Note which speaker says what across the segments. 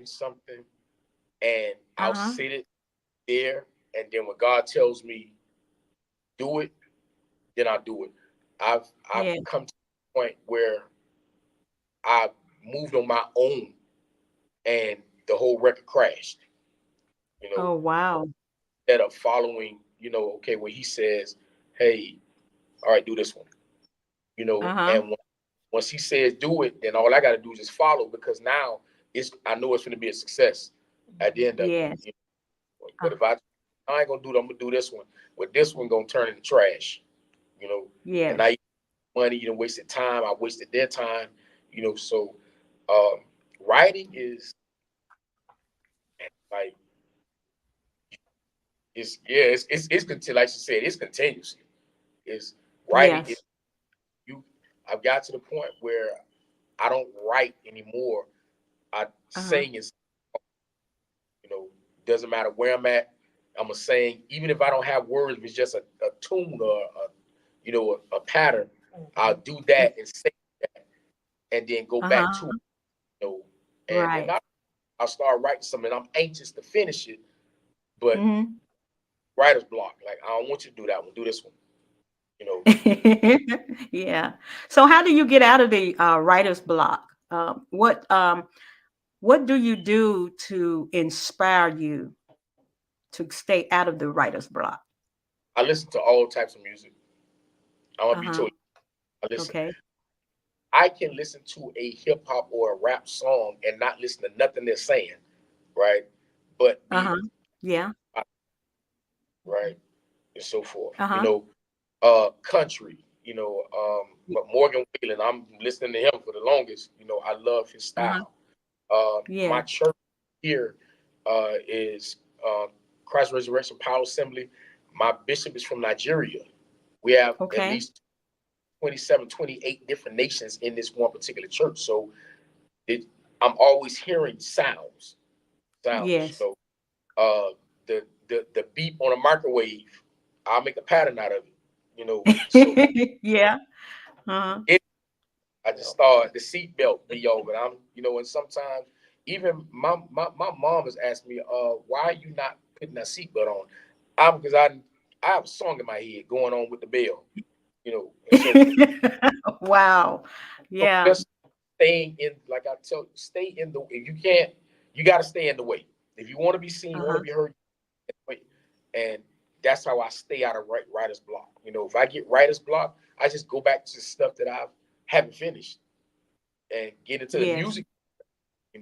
Speaker 1: something and I'll
Speaker 2: Uh-huh.
Speaker 1: sit it there, and then when God tells me do it, then I do it. I've
Speaker 2: Yeah.
Speaker 1: come to the point where I moved on my own, and the whole record crashed. You know,
Speaker 2: Oh, wow.
Speaker 1: instead of following, okay, when he says, "Hey, all right, do this one,"
Speaker 2: Uh-huh.
Speaker 1: and once he says do it, then all I got to do is just follow because now I know it's going to be a success at the end of it.
Speaker 2: Yes.
Speaker 1: But
Speaker 2: Uh,
Speaker 1: if I ain't gonna do it, I'm gonna do this one. But this one gonna turn into trash, and
Speaker 2: yes.
Speaker 1: I money, wasted time. I wasted their time, So um, writing is like like she said, it's continuously. It's writing is
Speaker 2: Yes.
Speaker 1: you. I've got to the point where I don't write anymore. I
Speaker 2: Uh-huh.
Speaker 1: sing is you know doesn't matter where I'm at. I'm a saying even if I don't have words, if it's just a tune or a pattern. I'll do that and say that, and then go back to
Speaker 2: Uh-huh.
Speaker 1: it. You know, and
Speaker 2: Right.
Speaker 1: I'll start writing something. I'm anxious to finish it, but
Speaker 2: Mm-hmm.
Speaker 1: writer's block. Like I don't want you to do that one. Do this one. You know,
Speaker 2: Yeah. So how do you get out of the writer's block? What do you do to inspire you to stay out of the writer's block?
Speaker 1: I listen to all types of music. I'm gonna be
Speaker 2: Uh-huh.
Speaker 1: told. I listen.
Speaker 2: Okay.
Speaker 1: I can listen to a hip hop or a rap song and not listen to nothing they're saying, right? But be
Speaker 2: Uh-huh. Yeah.
Speaker 1: right and so forth.
Speaker 2: Uh-huh.
Speaker 1: Country. But Morgan Wallen, I'm listening to him for the longest. I love his
Speaker 2: Uh-huh.
Speaker 1: style. My
Speaker 2: Yeah.
Speaker 1: church here is Christ Resurrection Power Assembly. My bishop is from Nigeria. We have at
Speaker 2: Okay.
Speaker 1: least 27, 28 different nations in this one particular church. So it, I'm always hearing sounds.
Speaker 2: Yes.
Speaker 1: The beep on a microwave, I'll make a pattern out of it. So
Speaker 2: Yeah. Uh-huh.
Speaker 1: it, I just start the seatbelt be over. And sometimes even my mom has asked me, why are you not putting that seatbelt on? Because I have a song in my head going on with the bell, and so forth.
Speaker 2: Wow.
Speaker 1: So
Speaker 2: Yeah.
Speaker 1: just staying in, like I tell you, stay in the. If you can't, you got to stay in the way. If you want to be seen, you want to
Speaker 2: Uh-huh.
Speaker 1: be heard, wait. And that's how I stay out of writer's block. If I get writer's block, I just go back to the stuff that I haven't finished and get into the
Speaker 2: Yes.
Speaker 1: music,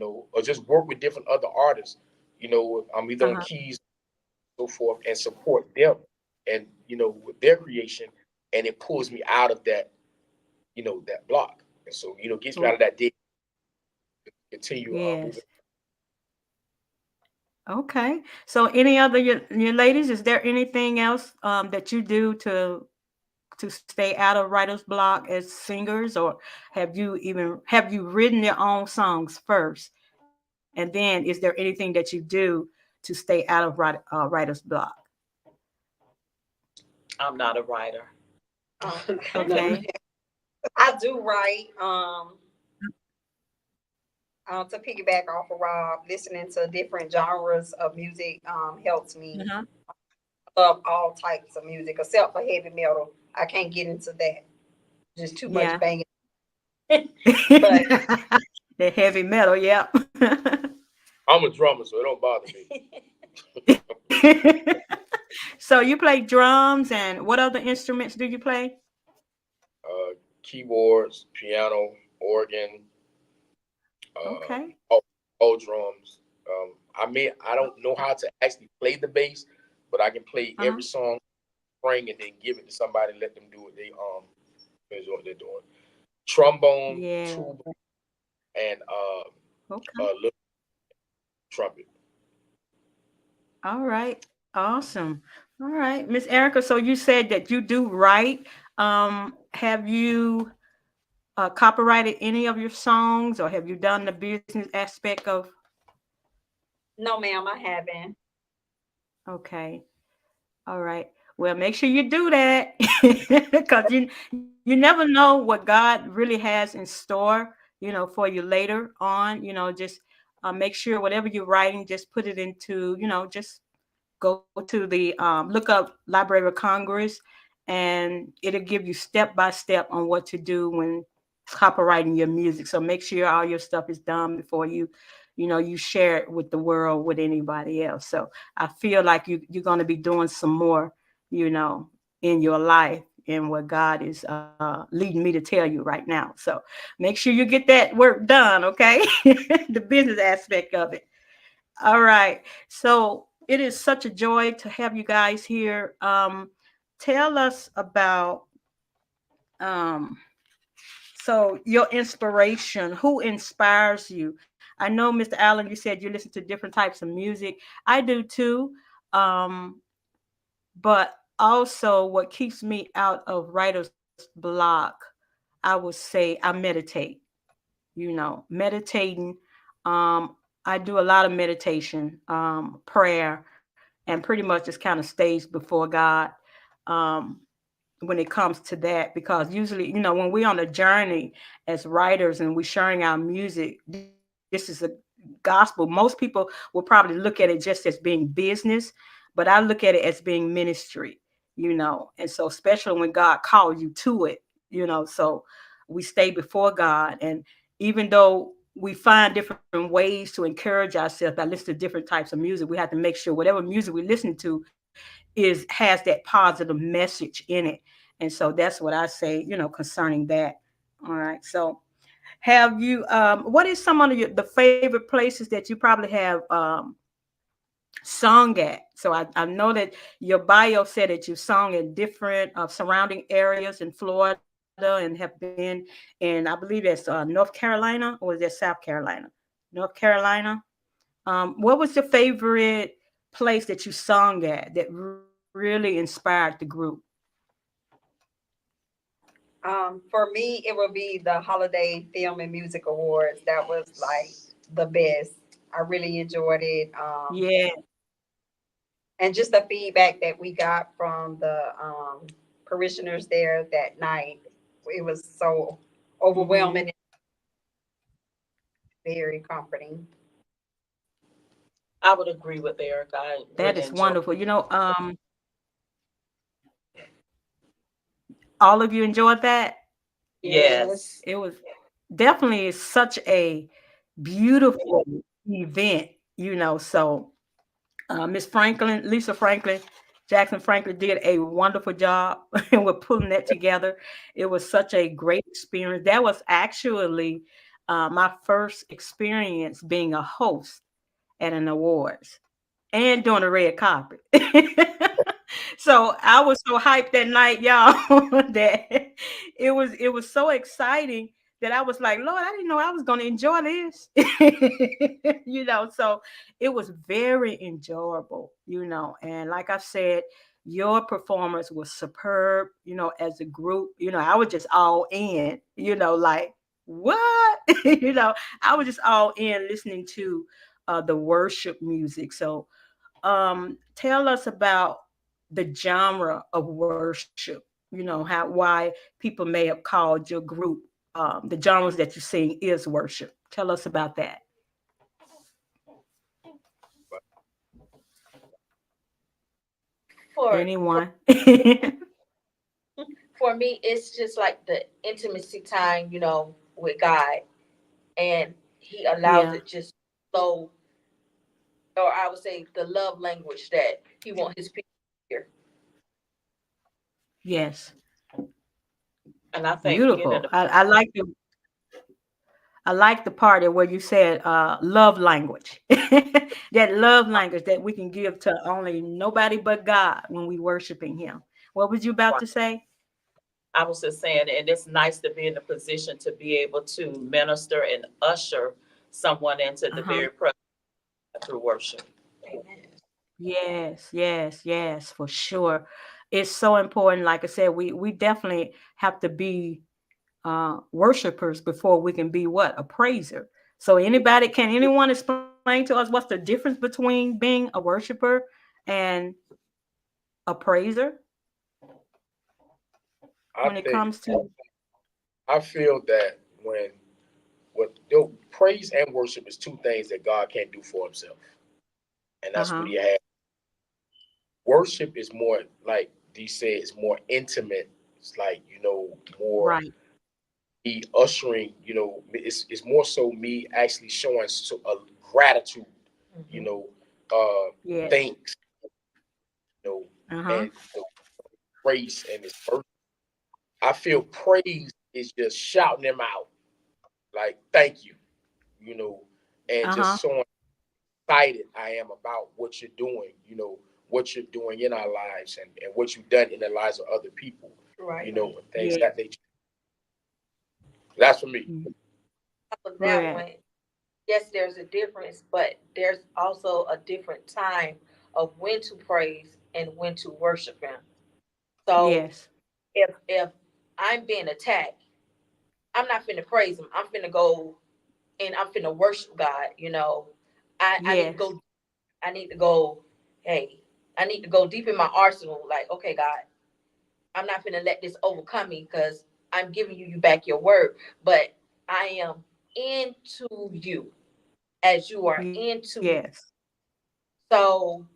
Speaker 1: or just work with different other artists. I'm either on
Speaker 2: Uh-huh.
Speaker 1: keys, so forth, and support them and with their creation, and it pulls me out of that block, and so gets me out
Speaker 2: Oh,
Speaker 1: of that day. Continue moving.
Speaker 2: yes. Okay. So any other your ladies, is there anything else that you do to stay out of writer's block as singers, or have you written your own songs first? And then is there anything that you do to stay out of writer's block?
Speaker 3: I'm not a writer.
Speaker 2: Okay.
Speaker 4: I do write. To piggyback off of Rob, listening to different genres of music helps me.
Speaker 2: Uh-huh.
Speaker 4: Love all types of music except for heavy metal. I can't get into that. Just too much
Speaker 2: Yeah.
Speaker 4: banging. But
Speaker 2: The heavy metal, yeah.
Speaker 1: I'm a drummer, so it don't bother me.
Speaker 2: So you play drums, and what other instruments do you play?
Speaker 1: Keyboards, piano, organ,
Speaker 2: Okay.
Speaker 1: all drums. I don't know how to actually play the bass, but I can play
Speaker 2: Uh-huh.
Speaker 1: every song, spring, and then give it to somebody, and let them do what they is what they're doing. Trombone,
Speaker 2: Yeah.
Speaker 1: tuba, and
Speaker 2: Okay.
Speaker 1: little trumpet.
Speaker 2: All right. Awesome. All right, Miss Erica. So you said that you do write. Have you copyrighted any of your songs, or have you done the business aspect of?
Speaker 4: no, ma'am, I haven't.
Speaker 2: Okay. All right. Well, make sure you do that because you never know what God really has in store, for you later on. Just make sure whatever you're writing, just put it into, just go to the look up Library of Congress, and it'll give you step by step on what to do when copywriting your music. So make sure all your stuff is done before you share it with the world, with anybody else. So I feel like you're going to be doing some more, you know, in your life, and what God is leading me to tell you right now. So make sure you get that work done, okay? The business aspect of it. All right. So it is such a joy to have you guys here. Tell us about um, so your inspiration. Who inspires you? I know, Mr. Allen, you said you listen to different types of music. I do too. Um, but also, what keeps me out of writer's block, I would say I meditate. Meditating. Um, I do a lot of meditation, prayer, and pretty much just kind of stays before God. Um, when it comes to that, because usually, when we're on a journey as writers and we're sharing our music, this is a gospel. Most people will probably look at it just as being business, but I look at it as being ministry, and so especially when God called you to it, so we stay before God. And even though we find different ways to encourage ourselves by listening to different types of music, we have to make sure whatever music we listen to has that positive message in it. And so that's what I say, concerning that. All right. So have you what is some of the favorite places that you probably have sung at? So I know that your bio said that you sung in different surrounding areas in Florida, and have been in, I believe that's North Carolina, or is that South Carolina? North Carolina. What was your favorite place that you sung at that really inspired the group?
Speaker 4: For me, it would be the Holiday Film and Music Awards. That was like the best. I really enjoyed it.
Speaker 2: Yeah.
Speaker 4: And just the feedback that we got from the parishioners there that night, it was so
Speaker 2: Hmm.
Speaker 4: overwhelming and very comforting.
Speaker 3: I would agree with Erica. I
Speaker 2: That
Speaker 3: really
Speaker 2: is
Speaker 3: enjoy.
Speaker 2: wonderful. All of you enjoyed that.
Speaker 3: Yes.
Speaker 4: Yes.
Speaker 2: It was definitely such a beautiful event, So Miss Franklin, Lisa Franklin, Jackson Franklin did a wonderful job with pulling that together. It was such a great experience. That was actually my first experience being a host at an awards and doing a red carpet. So I was so hyped that night, y'all, that it was so exciting that I was like, Lord, I didn't know I was gonna enjoy this. So it was very enjoyable, and like I said, your performance was superb, as a group. I was just all in, like what? I was just all in listening to the worship music. So tell us about the genre of worship, how why people may have called your group, the genres that you sing is worship. Tell us about that.
Speaker 3: For
Speaker 2: Anyone?
Speaker 3: for me, it's just like the intimacy time, with God, and He allows
Speaker 2: Yeah.
Speaker 3: it just flow, or I would say the love language that He want His people to hear.
Speaker 2: Yes.
Speaker 3: And I think being in
Speaker 2: Beautiful.
Speaker 3: the
Speaker 2: I like the part where you said love language. That love language that we can give to only nobody but God when we worshiping Him. What was you about to say?
Speaker 3: I was just saying, and it's nice to be in a position to be able to minister and usher someone into the
Speaker 2: Uh-huh.
Speaker 3: very presence through worship.
Speaker 4: Amen.
Speaker 2: Yes, yes, yes, for sure. It's so important. Like I said, we definitely have to be worshipers before we can be what? A praiser. So can anyone explain to us what's the difference between being a worshiper and a praiser
Speaker 1: I
Speaker 2: when it
Speaker 1: think
Speaker 2: comes to
Speaker 1: I feel that when what praise and worship is two things that God can't do for himself. And that's what
Speaker 2: Uh-huh.
Speaker 1: he had. Worship is more like D said, it's more intimate. It's like, more
Speaker 2: Right.
Speaker 1: me ushering, it's more so me actually showing a gratitude, you
Speaker 3: Mhm.
Speaker 1: know, uh
Speaker 2: Yes.
Speaker 1: thanks,
Speaker 2: Uh-huh.
Speaker 1: and grace and his mercy. I feel praise is just shouting them out, like thank you, you know, and
Speaker 2: Uh-huh.
Speaker 1: just showing excited I am about what you're doing, what you're doing in our lives and what you've done in the lives of other people,
Speaker 4: Right.
Speaker 1: and things
Speaker 2: Yeah.
Speaker 1: that nature. That's for me.
Speaker 2: Mm.
Speaker 5: Of that
Speaker 2: Right.
Speaker 5: one, yes, there's a difference, but there's also a different time of when to praise and when to worship him. So
Speaker 2: Yes.
Speaker 5: if I'm being attacked, I'm not finna praise him. I'm finna go and I'm finna worship God, you know. I need to
Speaker 2: Yes.
Speaker 5: go, I need to go, hey, I need to go deep in my arsenal, like, okay, God, I'm not finna let this overcome me because I'm giving you back your word. But I am into you as you are into me.
Speaker 2: Yes.
Speaker 5: So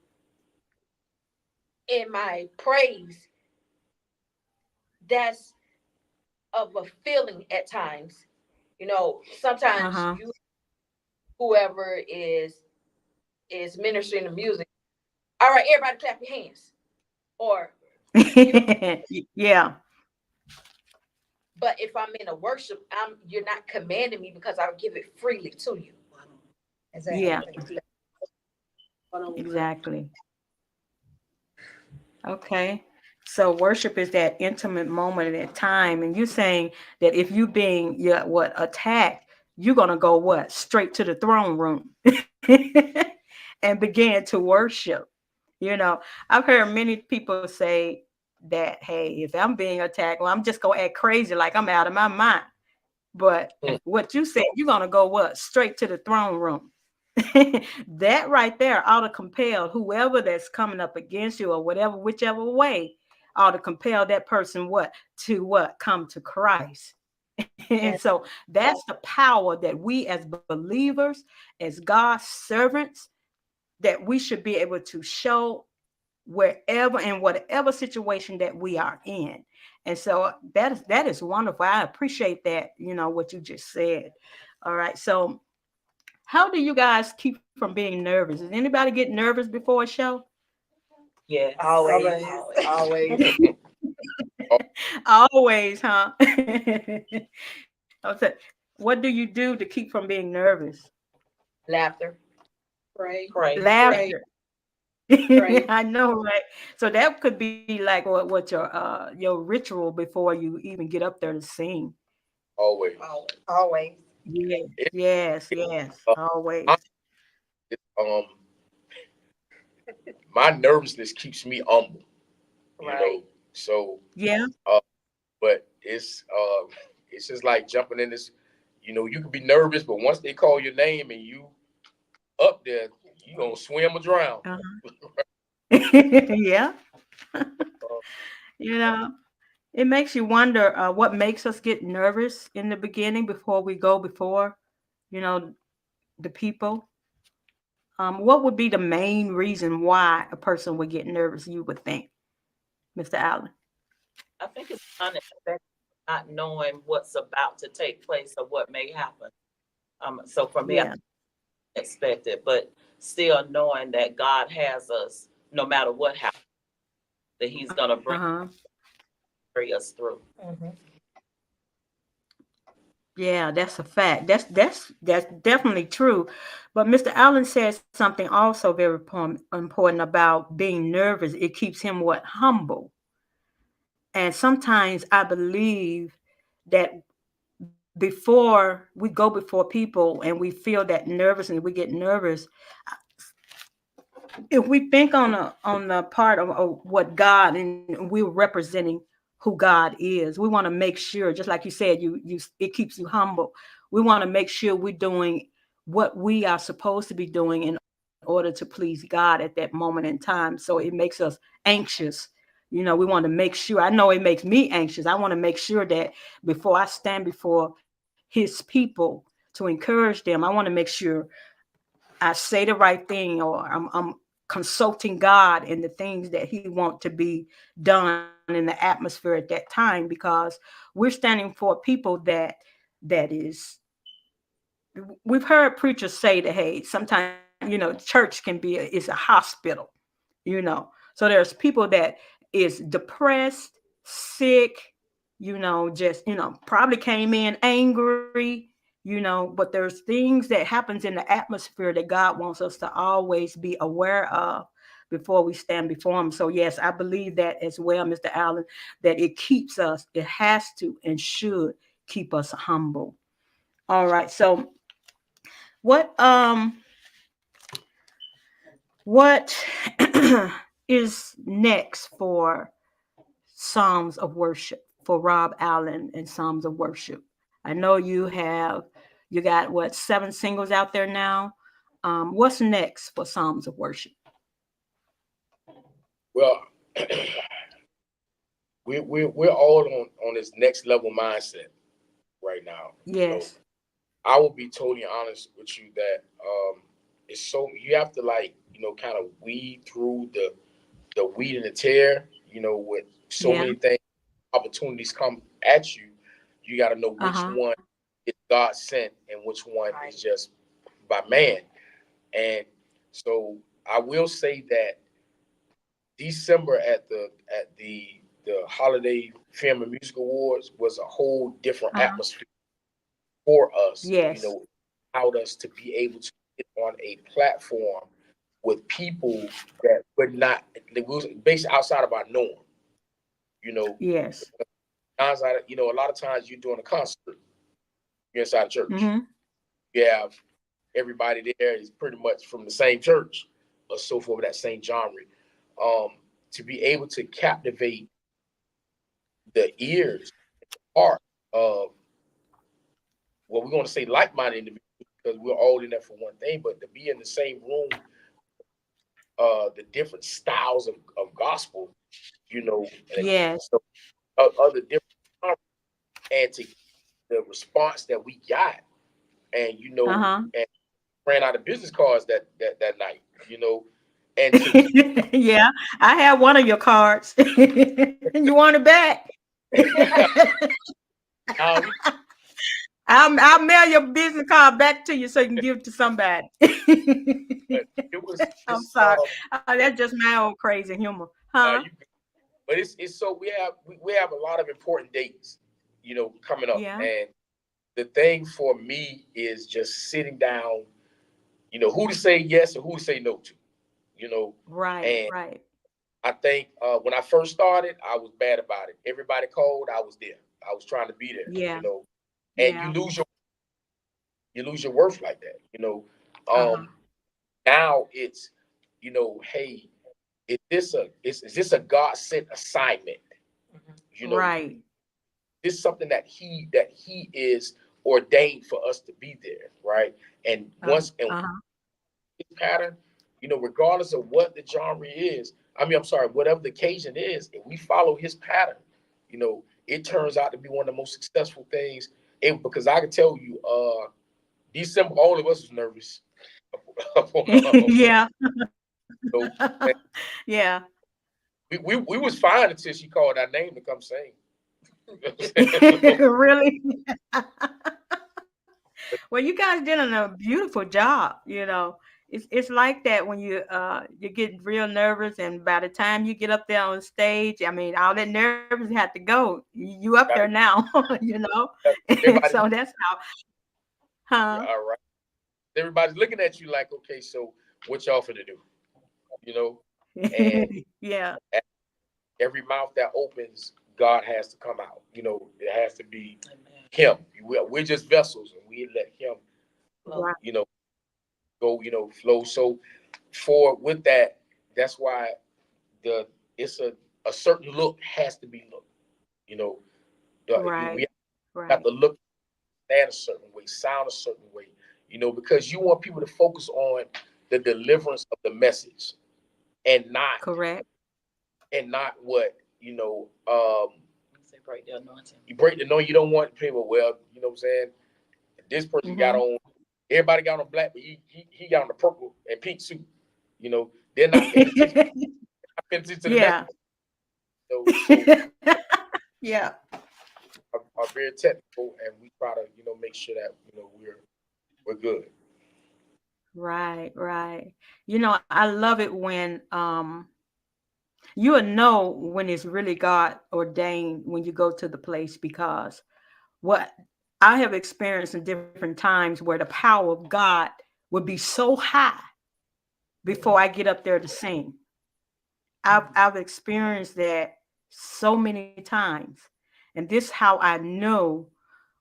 Speaker 5: in my praise, that's of a feeling at times. You know, sometimes
Speaker 2: Uh-huh.
Speaker 5: you whoever is ministering the music, all right, everybody clap your hands. Or you know,
Speaker 2: Yeah.
Speaker 5: but if I'm in a worship, you're not commanding me because I'll give it freely to you.
Speaker 2: Yeah.
Speaker 4: Exactly.
Speaker 2: Exactly. Okay. So worship is that intimate moment at that time. And you're saying that if you being attacked, you're gonna go what? Straight to the throne room and begin to worship. You know, I've heard many people say that, hey, if I'm being attacked, well, I'm just gonna act crazy like I'm out of my mind. But
Speaker 1: Mm.
Speaker 2: what you said, you're gonna go what? Straight to the throne room. That right there ought to compel whoever that's coming up against you or whatever, whichever way, ought to compel that person what come to Christ. And
Speaker 4: And
Speaker 2: so that's the power that we as believers, as God's servants, that we should be able to show wherever in whatever situation that we are in. And so that is wonderful. I appreciate that, what you just said. All right. So how do you guys keep from being nervous? Does anybody get nervous before a show?
Speaker 3: Yes.
Speaker 5: Always,
Speaker 4: always.
Speaker 5: always.
Speaker 1: Oh,
Speaker 2: Always, huh? Okay. What do you do to keep from being nervous?
Speaker 5: Laughter.
Speaker 4: Pray.
Speaker 3: Pray.
Speaker 4: Pray.
Speaker 2: Laughter.
Speaker 4: Pray.
Speaker 2: I know, right? So that could be like what your ritual before you even get up there to sing.
Speaker 1: always.
Speaker 4: Always.
Speaker 2: Yes,
Speaker 1: It,
Speaker 2: yes,
Speaker 1: it,
Speaker 2: yes,
Speaker 1: uh, I,
Speaker 2: always.
Speaker 1: my nervousness keeps me humble, you
Speaker 5: Right.
Speaker 1: know. So,
Speaker 2: Yeah.
Speaker 1: uh, but it's just like jumping in this. You can be nervous, but once they call your name and you up there, you gonna swim or drown.
Speaker 2: Uh-huh. Yeah.
Speaker 1: Uh,
Speaker 2: You know, it makes you wonder what makes us get nervous in the beginning before we go before, you know, the people. What would be the main reason why a person would get nervous, you would think, Mr. Allen?
Speaker 3: I think it's unexpected, not knowing what's about to take place or what may happen. So for me, I
Speaker 2: Yeah.
Speaker 3: think it's expected, but still knowing that God has us, no matter what happens, that He's gonna
Speaker 2: Uh-huh.
Speaker 3: carry us through.
Speaker 5: Mm-hmm.
Speaker 2: Yeah, that's a fact. That's definitely true. But Mr. Allen said something also very important about being nervous. It keeps him what humble. And sometimes I believe that before we go before people and we feel that nervous and we get nervous, if we think on the part of what God and we're representing who God is, we want to make sure, just like you said, you it keeps you humble. We want to make sure we're doing what we are supposed to be doing in order to please God at that moment in time. So it makes us anxious. We want to make sure. I know it makes me anxious. I want to make sure that before I stand before His people to to encourage them. I want to make sure I say the right thing, or I'm consulting God in the things that He wants to be done in the atmosphere at that time, because we're standing for people that is. We've heard preachers say that, hey, sometimes church can be is a hospital, So there's people that is depressed, sick, just probably came in angry, but there's things that happens in the atmosphere that God wants us to always be aware of before we stand before Him. So yes, I believe that as well, Mr. Allen, that it keeps us, it has to and should keep us humble. All right. So what what is next for Psalms of Worship, for Robb Allen and Psalms of Worship? I know you got what, 7 singles out there now. What's next for Psalms of Worship?
Speaker 1: Well, we're all on this next level mindset right now.
Speaker 2: Yes.
Speaker 1: I will be totally honest with you that it's so you have to kind of weed through the wheat and the tear. With so
Speaker 2: Yeah.
Speaker 1: many things, opportunities come at you. You got to know which
Speaker 2: Uh-huh.
Speaker 1: one is God sent and which one is just by man. And so I will say that December at the Holiday Film and Music Awards was a whole different
Speaker 2: Uh-huh.
Speaker 1: atmosphere for us.
Speaker 2: Yes.
Speaker 1: Allowed us to be able to get on a platform with people that would not, it was based outside of our norm. You know,
Speaker 2: Yes.
Speaker 1: outside, a lot of times you're doing a concert, you're inside a church.
Speaker 2: Mm-hmm.
Speaker 1: You have everybody there is pretty much from the same church or so forth, that same genre. To be able to captivate the ears, heart of, well, we're going to say like-minded individuals because we're all in there for one thing, but to be in the same room, the different styles of gospel, and
Speaker 2: Yes.
Speaker 1: other different genres, and to the response that we got, and
Speaker 2: Uh-huh.
Speaker 1: and ran out of business cards that night, and to
Speaker 2: Yeah, I have one of your cards. You want it back?
Speaker 1: we,
Speaker 2: I'll mail your business card back to you so you can give it to somebody.
Speaker 1: but it was
Speaker 2: I'm
Speaker 1: it's
Speaker 2: sorry. That's just my old crazy humor. Huh?
Speaker 1: you but it's so we have a lot of important dates, coming up,
Speaker 2: Yeah.
Speaker 1: and the thing for me is just sitting down, who to say yes and who to say no to,
Speaker 2: Right,
Speaker 1: and
Speaker 2: right.
Speaker 1: I think when I first started, I was bad about it. Everybody called, I was there. I was trying to be there,
Speaker 2: Yeah,
Speaker 1: and
Speaker 2: yeah.
Speaker 1: you lose your worth like that,
Speaker 2: Uh-huh.
Speaker 1: Now it's, hey, is this a God sent assignment? You know,
Speaker 2: Right.
Speaker 1: this is something that he is ordained for us to be there, right? And once and
Speaker 2: Uh-huh.
Speaker 1: his pattern, regardless of what the genre is, I mean, I'm sorry, whatever the occasion is, if we follow his pattern, it turns out to be one of the most successful things. Because I can tell you, December, all of us was nervous.
Speaker 2: Yeah.
Speaker 1: So,
Speaker 2: Yeah.
Speaker 1: we was fine until she called our name to come sing.
Speaker 2: Really? Well, you guys did a beautiful job. It's like that when you get real nervous, and by the time you get up there on stage, I mean, all that nerves had to go. You up there now. So
Speaker 1: Everybody,
Speaker 2: that's how,
Speaker 1: all right. Everybody's looking at you like, okay, so what y'all finna do? You know,
Speaker 2: huh?
Speaker 1: and
Speaker 2: Yeah.
Speaker 1: every mouth that opens, God has to come out. It has to be Him. We're just vessels, and we let Him,
Speaker 2: Right.
Speaker 1: you know, go, flow. So for with that, that's why the it's a certain look has to be looked. You know, we
Speaker 2: Right.
Speaker 1: have
Speaker 2: Right.
Speaker 1: to look, stand a certain way, sound a certain way. Because you want people to focus on the deliverance of the message, and not
Speaker 2: Correct.
Speaker 1: what
Speaker 3: Say break the anointing.
Speaker 1: you break the, no, you don't want people, well, what I'm saying, This person got
Speaker 2: Mm-hmm.
Speaker 1: on. Everybody got on black, but he got on the purple and pink suit. You know, they're not paying attention. Not paying attention to the message.
Speaker 2: Yeah.
Speaker 1: So
Speaker 2: Yeah.
Speaker 1: are very technical, and we try to make sure that we're good.
Speaker 2: Right, right. I love it when you'll know when it's really God ordained when you go to the place, because what I have experienced in different times where the power of God would be so high before I get up there to sing. I've experienced that so many times. And this how I know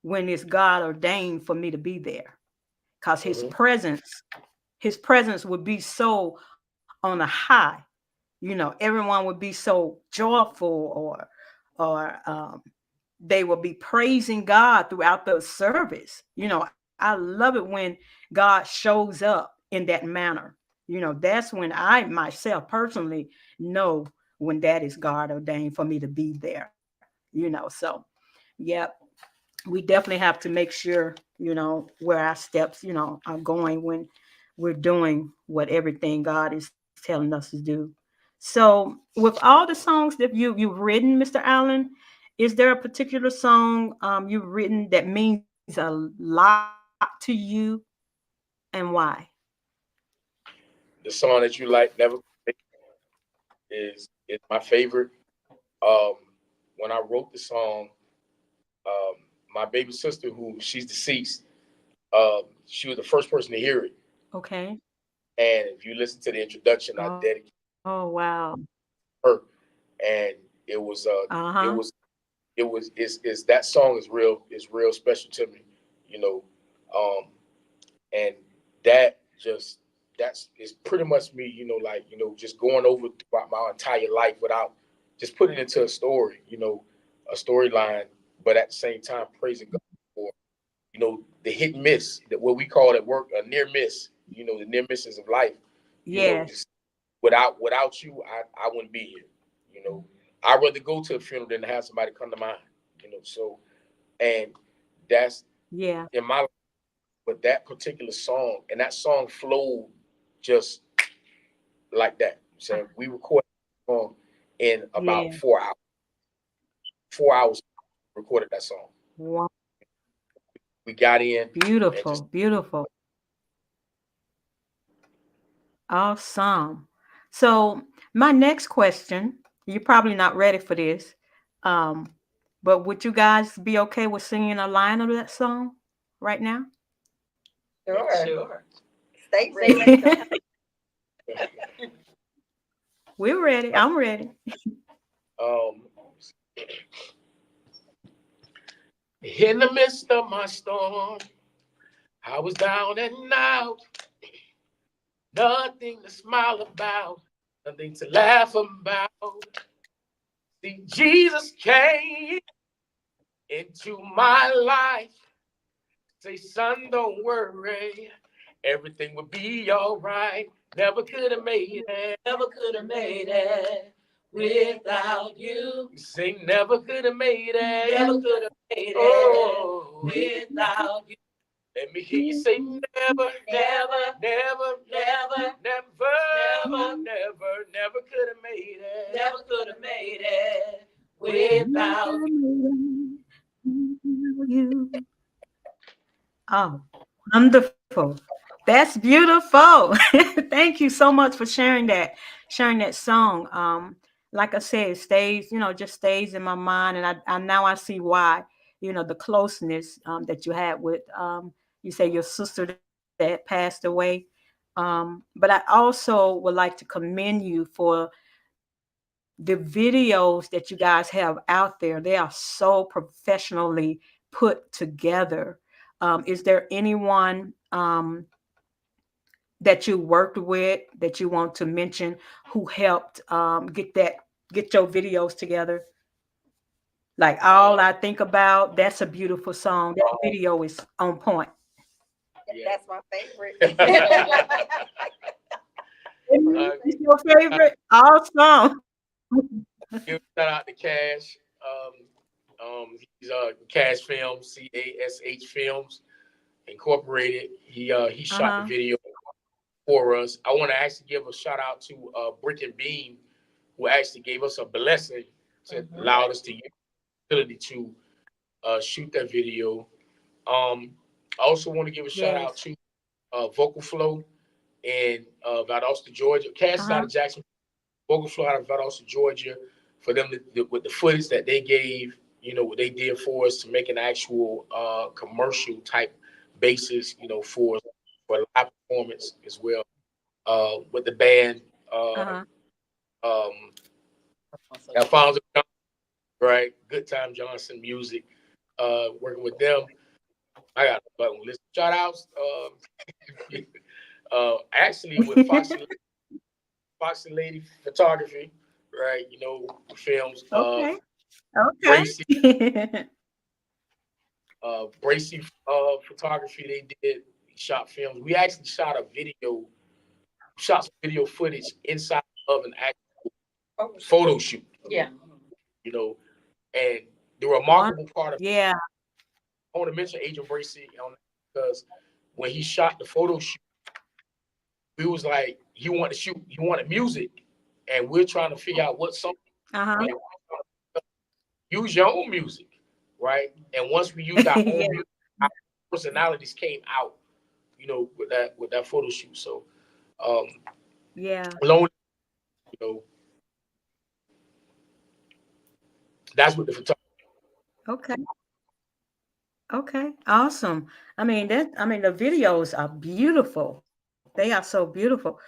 Speaker 2: when it's God ordained for me to be there. Because
Speaker 1: Hmm.
Speaker 2: his presence would be so on a high. Everyone would be so joyful, or they will be praising God throughout the service. I love it when God shows up in that manner. That's when I myself personally know when that is God ordained for me to be there. So yep, we definitely have to make sure, where our steps, are going when we're doing what everything God is telling us to do. So with all the songs that you've written, Mr. Allen, is there a particular song you've written that means a lot to you, and why?
Speaker 1: The song that you like, Never is my favorite. Um, when I wrote the song, um, my baby sister, who she's deceased, she was the first person to hear it.
Speaker 2: Okay.
Speaker 1: And if you listen to the introduction, I
Speaker 2: Oh
Speaker 1: dedicated
Speaker 2: wow.
Speaker 1: her, and it was
Speaker 2: Uh-huh.
Speaker 1: it was it's that song is real special to me, you know, um, and that just that's is pretty much me, like just going over throughout my entire life without just putting it into a story, a storyline, but at the same time praising God for the hit and miss, that what we call at work a near miss, the near misses of life,
Speaker 2: Yes.
Speaker 1: just without you, I wouldn't be here. You know, I'd rather go to a funeral than have somebody come to mine. So and that's
Speaker 2: Yeah.
Speaker 1: in my life. But that particular song and that song flowed just like that. I'm saying we recorded the song in about
Speaker 2: Yeah.
Speaker 1: 4 hours. 4 hours recorded that song.
Speaker 2: Wow.
Speaker 1: We got in and just
Speaker 2: Beautiful. Beautiful. Awesome. So my next question, you're probably not ready for this. Um, but would you guys be okay with singing a line of that song right now?
Speaker 4: Sure.
Speaker 3: Sure.
Speaker 4: Stay
Speaker 5: Say
Speaker 4: ready.
Speaker 5: less. Don't have.
Speaker 2: We're ready. I'm ready.
Speaker 1: um in the midst of my storm, I was down and out, nothing to smile about, nothing to laugh about. See, Jesus came into my life. Say, son, don't worry. Everything will be all right. Never could have made it.
Speaker 3: Never could have made it without you.
Speaker 1: Say, never could have made
Speaker 3: Never
Speaker 1: it.
Speaker 3: could have made it
Speaker 1: Oh,
Speaker 3: without you.
Speaker 1: let me hear you say, never,
Speaker 3: Never,
Speaker 1: never,
Speaker 3: never,
Speaker 1: never,
Speaker 3: never,
Speaker 1: never could have made it.
Speaker 3: never could have made it without you.
Speaker 2: You. Oh, wonderful. That's beautiful. Thank you so much for sharing that song. Like I said, it stays, just stays in my mind. And I now I see why, the closeness that you had with you say your sister that passed away. But I also would like to commend you for the videos that you guys have out there. They are so professionally put together. Is there anyone that you worked with that you want to mention who helped get your videos together? Like all
Speaker 1: Um,
Speaker 2: I think about, that's a beautiful song. That video is on point.
Speaker 1: yeah.
Speaker 4: That's my favorite.
Speaker 1: uh,
Speaker 2: It's your favorite? Awesome.
Speaker 1: Give a shout out to Cash. He's Cash Films, CASH Films. Incorporated. He shot the
Speaker 2: Uh-huh.
Speaker 1: video for us. I want to actually give a shout out to Brick and Beam, who actually gave us a blessing to
Speaker 5: Mhm.
Speaker 1: allow us to use the ability to shoot that video. I also want to give a shout out
Speaker 2: Yes.
Speaker 1: to Vocal Flow in Valdosta, Georgia. Cass is out
Speaker 2: Uh-huh.
Speaker 1: of Jackson. Vocal Flow out of Valdosta, Georgia. For them with the footage that they gave, what they did for us to make an actual commercial type basis, for live performance as well. With the band,
Speaker 2: Uh-huh.
Speaker 1: um,
Speaker 3: Also,
Speaker 1: Alfonso, right? Good Time Johnson Music. Working with them, I got a button list. Shout outs. Actually with Foxy Lady Photography, right? Films.
Speaker 2: Okay.
Speaker 1: Bracy,
Speaker 2: Okay.
Speaker 1: Bracy Photography. They did shot films. We actually shot some video footage inside of an actual photo shoot.
Speaker 5: Yeah.
Speaker 1: You know, and the
Speaker 2: One.
Speaker 1: remarkable part of
Speaker 2: Yeah.
Speaker 1: I want to mention Agent Bracy because when he shot the photo shoot, we was like, he wanted music, and we're trying to figure out what song.
Speaker 2: Uh-huh.
Speaker 1: Use your own music, right? And once we used our
Speaker 2: Yeah.
Speaker 1: own music, our personalities came out, with that photo shoot. So, um,
Speaker 2: Yeah.
Speaker 1: alone, you know, that's what the photography.
Speaker 2: Okay. Okay. Awesome. I mean the videos are beautiful. They are so beautiful.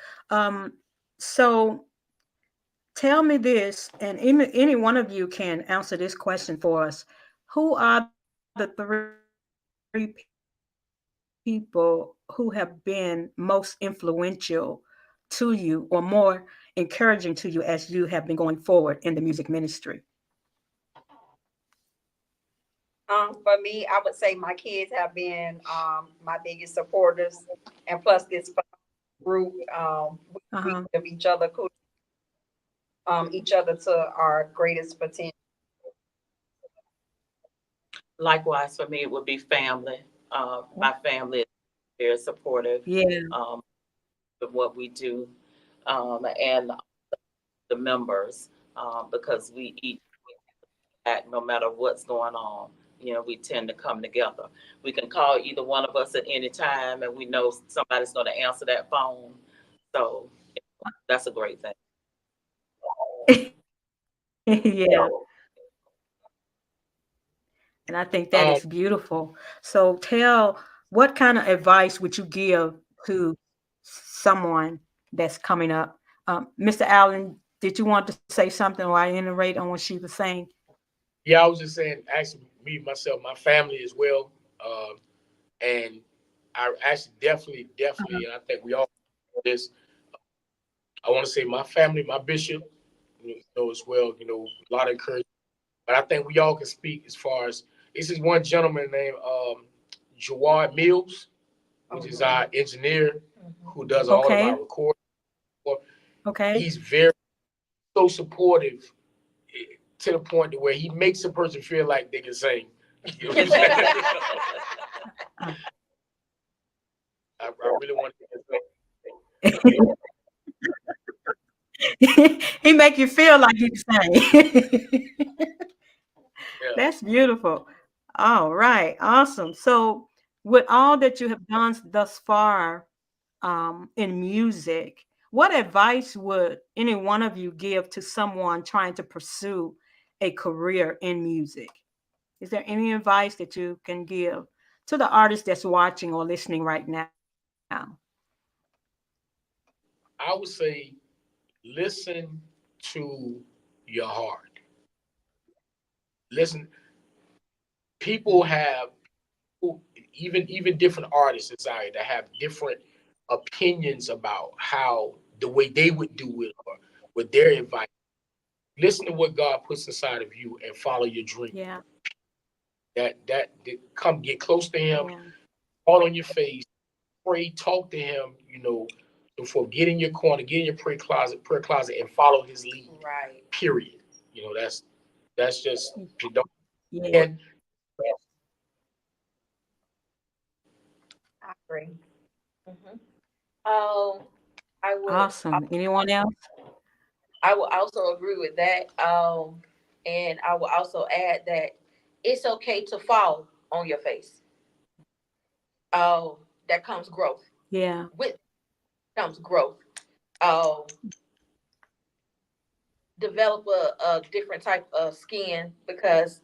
Speaker 2: So tell me this, and any one of you can answer this question for us. Who are the three people who have been most influential to you or more encouraging to you as you have been going forward in the music ministry?
Speaker 4: For me, I would say my kids have been my biggest supporters, and plus this group, we
Speaker 2: Uh-huh.
Speaker 4: give each other to our greatest potential.
Speaker 3: likewise, for me, it would be family. My family is very supportive
Speaker 2: Yeah.
Speaker 3: um, of what we do, and the members, because we each act no matter what's going on. We tend to come together. We can call either one of us at any time, and we know somebody's going to answer that phone. So that's a great thing.
Speaker 2: Yeah. And I think that
Speaker 1: Um,
Speaker 2: is beautiful. So tell, what kind of advice would you give to someone that's coming up? Mr. Allen, did you want to say something or I iterate on what she was saying?
Speaker 1: yeah, I was just saying, actually, me myself, my family as well, and I actually definitely, and I think we all know this. I want to say my family, my bishop, as well. A lot of encouragement. But I think we all can speak as far as this is one gentleman named Jawad Mills, which is our engineer who does all of our
Speaker 2: Okay.
Speaker 1: recording.
Speaker 2: Okay.
Speaker 1: He's very so supportive to the point to where he makes a person feel like they can sing. You know what I'm saying? I really want to.
Speaker 2: He make you feel like you sang.
Speaker 1: Yeah.
Speaker 2: That's beautiful. All right. Awesome. So with all that you have done thus far, in music, what advice would any one of you give to someone trying to pursue a career in music? Is there any advice that you can give to the artist that's watching or listening right now?
Speaker 1: I would say listen to your heart. Listen, people have even different artists inside that have different opinions about how the way they would do it or what their advice. Listen to what God puts inside of you and follow your dream.
Speaker 2: Yeah.
Speaker 1: That come get close to Him,
Speaker 2: Yeah.
Speaker 1: fall on your face, pray, talk to Him. Before get in your corner, get in your prayer closet, and follow His lead.
Speaker 5: Right.
Speaker 1: Period. That's just you don't.
Speaker 2: Yeah.
Speaker 1: And
Speaker 4: Agree.
Speaker 5: Mhm. Um, I would
Speaker 2: Awesome. Anyone else?
Speaker 5: I will also agree with that. And I will also add that it's okay to fall on your face. That comes growth.
Speaker 2: Yeah.
Speaker 5: With comes growth. Um, develop a different type of skin because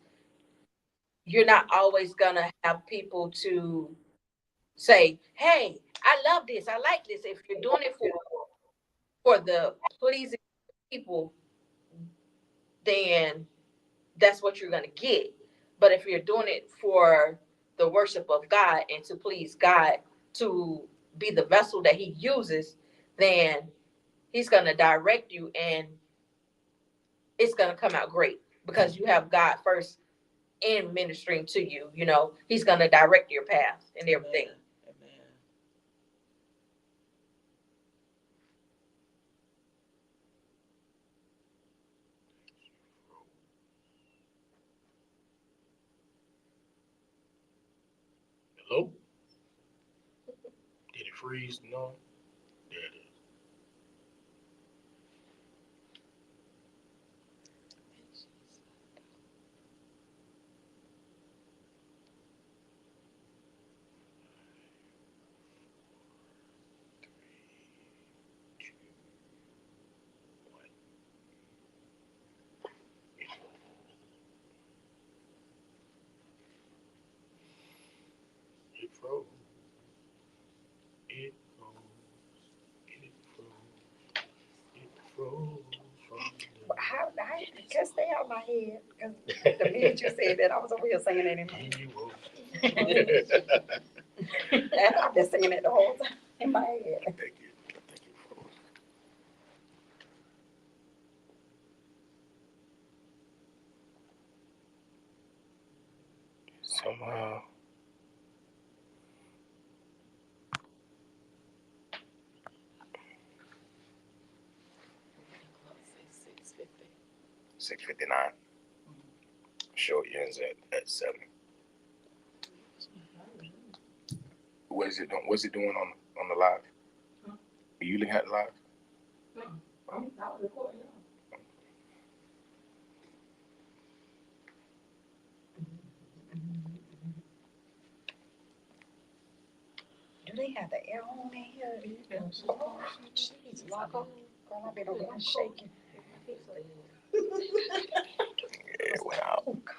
Speaker 5: you're not always gonna have people to say, "Hey, I love this. I like this." If you're doing it for the pleasing people, then that's what you're going to get. But if you're doing it for the worship of God and to please God, to be the vessel that He uses, then He's going to direct you and it's going to come out great because you have God first in ministering to you. You know, He's going to direct your path and everything.
Speaker 3: Amen.
Speaker 1: Hello? Did it freeze? No. There it is. It froze. It froze. It froze. It froze from
Speaker 4: How it can't stay out of my head. Because the minute you said that, I was over here singing it in my head.
Speaker 1: the
Speaker 4: And I've been singing it the whole time in my head.
Speaker 1: I think it froze. Somehow.
Speaker 3: 6:50.
Speaker 1: 6:59. Show ends at 7. What is it doing? What's it doing on the live? Are you looking at the live?
Speaker 4: Do they have the air on in here? Oh, jeez, Marco. Girl, I've been over here shaking.
Speaker 1: Yeah, it went out.
Speaker 4: Oh, God.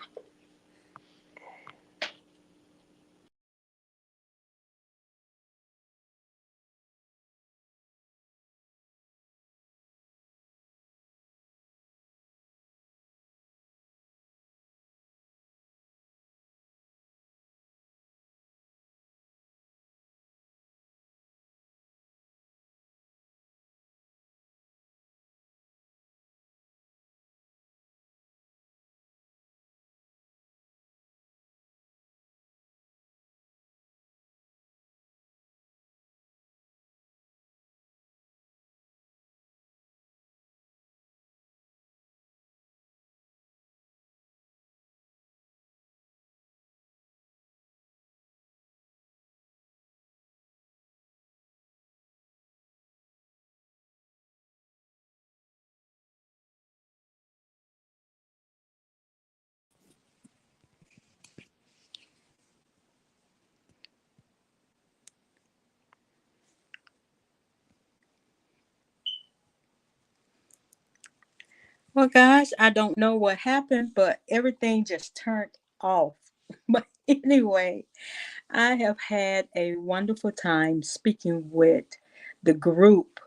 Speaker 2: Well, guys, I don't know what happened, but everything just turned off. But anyway, I have had a wonderful time speaking with the group.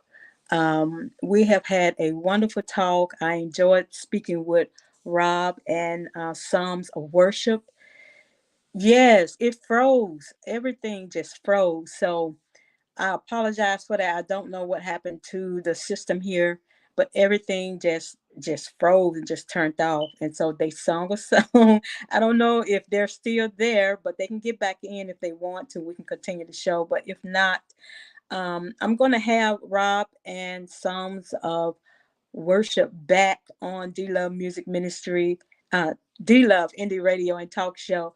Speaker 2: We have had a wonderful talk. I enjoyed speaking with Rob and Psalms of Worship. Yes, it froze. Everything just froze. So I apologize for that. I don't know what happened to the system here, but everything just froze and just turned off. And so they sung a song. I don't know if they're still there, but they can get back in if they want to. We can continue the show. But if not, I'm going to have Rob and Psalms of Worship back on DLove Music Ministry, DLove Indie Radio and Talk Show.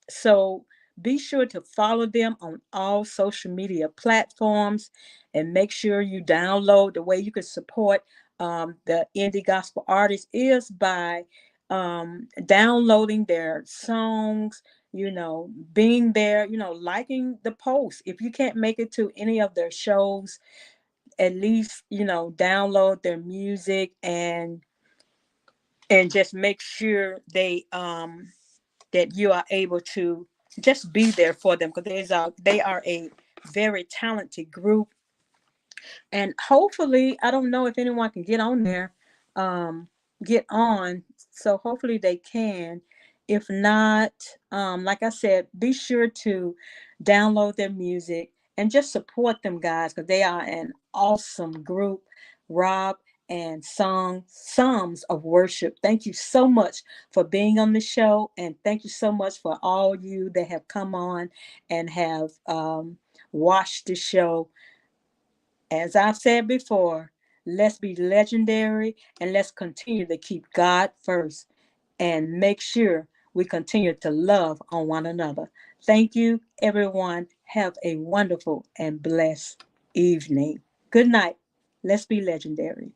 Speaker 2: So Be sure to follow them on all social media platforms and make sure you download. The way you can support the indie gospel artists is by downloading their songs, being there, liking the posts. If you can't make it to any of their shows, at least, download their music and just make sure that you are able to just be there for them, because they are a very talented group. And hopefully, I don't know if anyone can get on there, um, get on. So hopefully they can. If not, like I said, be sure to download their music and just support them, guys, because they are an awesome group. Rob and Psalms of Worship. Thank you so much for being on the show, and thank you so much for all you that have come on and have watched the show. As I've said before, let's be legendary and let's continue to keep God first and make sure we continue to love on one another. Thank you, everyone. Have a wonderful and blessed evening. Good night. Let's be legendary.